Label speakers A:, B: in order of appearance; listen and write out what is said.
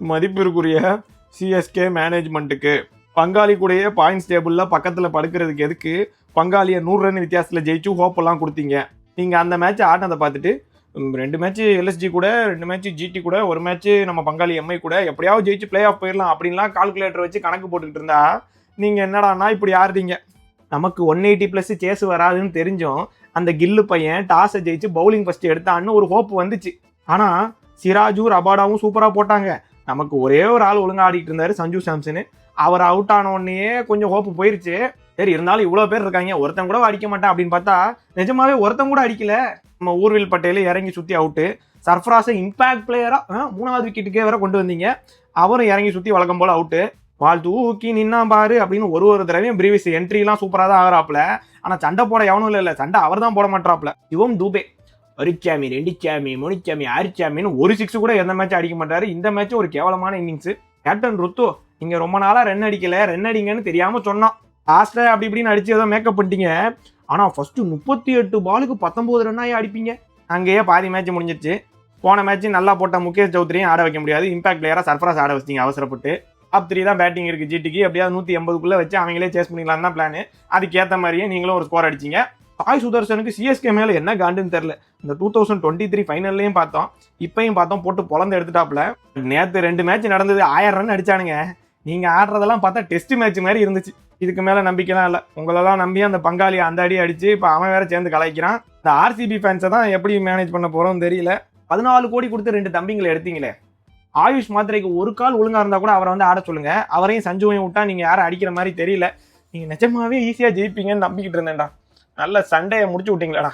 A: மதிப்பிற்குரிய சிஎஸ்கே மேனேஜ்மெண்ட்டுக்கு பங்காளி கூடயே பாயிண்ட்ஸ் டேபிளில் பக்கத்தில் படுக்கிறதுக்கு எதுக்கு பங்காளியை 100 ரன் வித்தியாசத்தில் ஜெயிச்சு ஹோப்பெல்லாம் கொடுத்தீங்க. நீங்கள் அந்த மேட்ச் ஆடினதை பார்த்துட்டு 2 மேட்ச்சு எல்எஸ்ஜி கூட, 2 மேட்ச்சு ஜிடி கூட, 1 மேட்ச்சு நம்ம பங்காளி எம்ஐ கூட எப்படியாவது ஜெயிச்சு பிளே ஆஃப் போயிடலாம் அப்படின்லாம் கால்குலேட்டர் வச்சு கணக்கு போட்டுக்கிட்டு இருந்தா நீங்கள் என்னடானா இப்படி ஆடுறீங்க. நமக்கு 180+ சேஸ் வராதுன்னு தெரிஞ்சும் அந்த கில்லு பையன் டாஸை ஜெயிச்சு பவுலிங் ஃபஸ்ட்டு எடுத்தான்னு ஒரு ஹோப் வந்துச்சு. ஆனால் சிராஜும் ரபாடாவும் சூப்பராக போட்டாங்க. நமக்கு ஒரே ஒரு ஆள் ஒழுங்காக ஆடிட்டு இருந்தார், சஞ்சு சாம்சனு. அவர் அவுட் ஆன உடனே கொஞ்சம் ஹோப்பு போயிருச்சு. சரி, இருந்தாலும் இவ்வளோ பேர் இருக்காங்க, ஒருத்தன் கூட அடிக்க மாட்டான் அப்படின்னு பார்த்தா நிஜமாவே ஒருத்தன் கூட அடிக்கல. நம்ம ஊர்வில் பட்டேல் இறங்கி சுற்றி அவுட்டு. சர்ஃப்ராஸை இம்பாக்ட் பிளேயராக 3வது விக்கெட்டுக்கே வேற கொண்டு வந்தீங்க. அவரும் இறங்கி சுற்றி வழக்கம் போல் அவுட்டு. வால் தூக்கி நின்னா பாரு அப்படின்னு ஒரு தடவையும் பிரீவியஸ் என்ட்ரிலாம் சூப்பராக தான் ஆகிறாப்புல. ஆனால் சண்டை போட எவனும் இல்லை, சண்டை அவர் தான் போட மாட்டாப்புல. இவன் தூபே 1 சாமி 2 சாமி 3 சாமி 6 சாமின்னு ஒரு 6 கூட எந்த மேட்ச் அடிக்க மாட்டாரு. இந்த மேட்ச் ஒரு கேவலமான இன்னிங்ஸ். கேப்டன் ருத்து, நீங்க ரொம்ப நாளா ரன் அடிக்கல, ரன் அடிங்கன்னு தெரியாம சொன்னோம். லாஸ்ட்ல அப்படி இப்படின்னு அடிச்சு ஏதோ மேக்கப் பண்ணிட்டீங்க. ஆனா ஃபர்ஸ்ட் 38 பாலுக்கு 19 ரன்னாயே அடிப்பீங்க. அங்கேயே பாதி மேட்ச் முடிஞ்சிருச்சு. போன மேட்ச் நல்லா போட்ட முகேஷ் சௌத்ரியும் ஆட வைக்க முடியாது. இம்பாக்ட் பிளேயரா சர்ஃப்ராஸ் ஆட வச்சிங்க அவசரப்பட்டு. டாப் 3 தான் பேட்டிங் இருக்கு ஜிடிக்கு. எப்படியாவது 180க்குள்ள வச்சு அவங்களே சேஸ் பண்ணிக்கலாம் தான் பிளான். அதுக்கேற்ற மாதிரியே நீங்களும் ஒரு ஸ்கோர் அடிச்சிங்க. சாய் சுதர்சனுக்கு சிஎஸ்கே மேலே என்ன காண்டுன்னு தெரில. இந்த 2023 ஃபைனல்லையும் பார்த்தோம், இப்பையும் பார்த்தோம், போட்டு பொழந்து எடுத்துட்டாப்புல. நேற்று 2 மேட்ச் நடந்தது, 1000 ரன் அடிச்சானுங்க. நீங்கள் ஆடுறதெல்லாம் பார்த்தா டெஸ்ட் மேட்ச் மாதிரி இருந்துச்சு. இதுக்கு மேலே நம்பிக்கைலாம் இல்லை. உங்களெல்லாம் நம்பி அந்த பங்காளி அந்த அடி அடிச்சு இப்போ அவன் வேற சேர்ந்து கலாய்க்கிறான். இந்த ஆர்சிபி ஃபேன்ஸை தான் எப்படி மேனேஜ் பண்ண போகிறோம்னு தெரியல. 14 கோடி கொடுத்து 2 தம்பிங்களை எடுத்தீங்களே. ஆயுஷ் மாத்திரைக்கு ஒரு கால் ஒழுங்காக இருந்தால் கூட அவரை வந்து ஆட சொல்லுங்க. அவரையும் சஞ்சுவையும் விட்டா நீங்கள் யாரும் அடிக்கிற மாதிரி தெரியல. நீங்கள் நிஜமாவே ஈஸியாக ஜெயிப்பீங்கன்னு நம்பிக்கிட்டு இருந்தேன்டா. நல்ல சண்டையை முடிச்சு விட்டீங்களாடா.